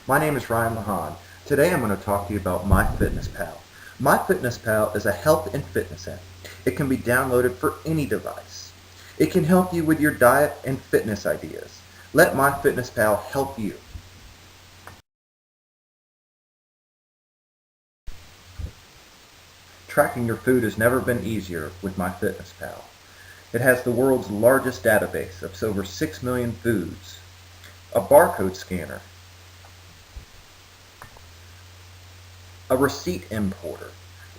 My name is Ryan Lawhon. Today I'm going to talk to you about MyFitnessPal. MyFitnessPal is a health and fitness app. It can be downloaded for any device. It can help you with your diet and fitness ideas. Let MyFitnessPal help you. Tracking your food has never been easier with MyFitnessPal. It has the world's largest database of over 6 million foods, a barcode scanner, a receipt importer,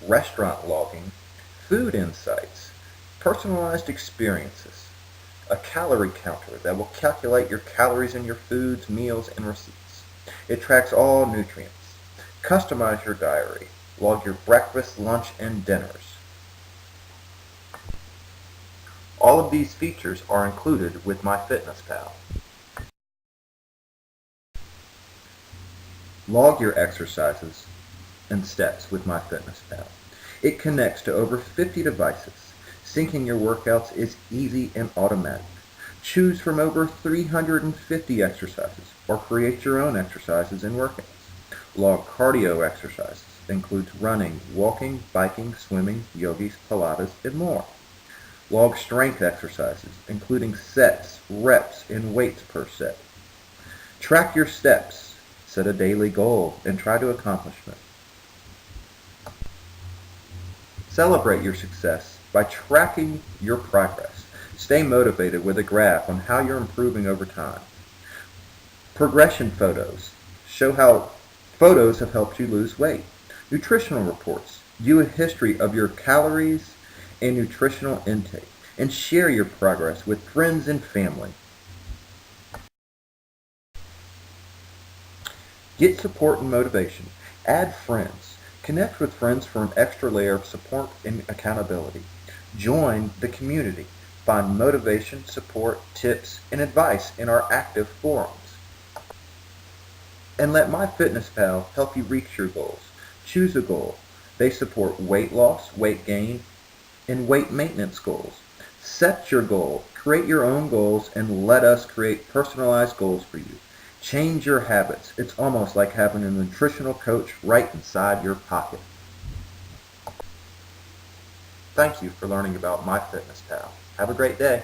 restaurant logging, food insights, personalized experiences, a calorie counter that will calculate your calories in your foods, meals, and receipts. It tracks all nutrients. Customize your diary. Log your breakfast, lunch, and dinners. All of these features are included with MyFitnessPal. Log your exercises and steps with MyFitnessPal. It connects to over 50 devices. Syncing your workouts is easy and automatic. Choose from over 350 exercises or create your own exercises and workouts. Log cardio exercises. Includes running, walking, biking, swimming, yogis, Pilates, and more. Log strength exercises, including sets, reps, and weights per set. Track your steps. Set a daily goal and try to accomplish it. Celebrate your success by tracking your progress. Stay motivated with a graph on how you're improving over time. Progression photos show how photos have helped you lose weight. Nutritional reports view a history of your calories and nutritional intake, and share your progress with friends and family. Get support and motivation. Add friends. Connect with friends for an extra layer of support and accountability. Join the community. Find motivation, support, tips, and advice in our active forums. And let MyFitnessPal help you reach your goals. Choose a goal. They support weight loss, weight gain, and weight maintenance goals. Set your goal. Create your own goals and let us create personalized goals for you. Change your habits. It's almost like having a nutritional coach right inside your pocket. Thank you for learning about MyFitnessPal. Have a great day.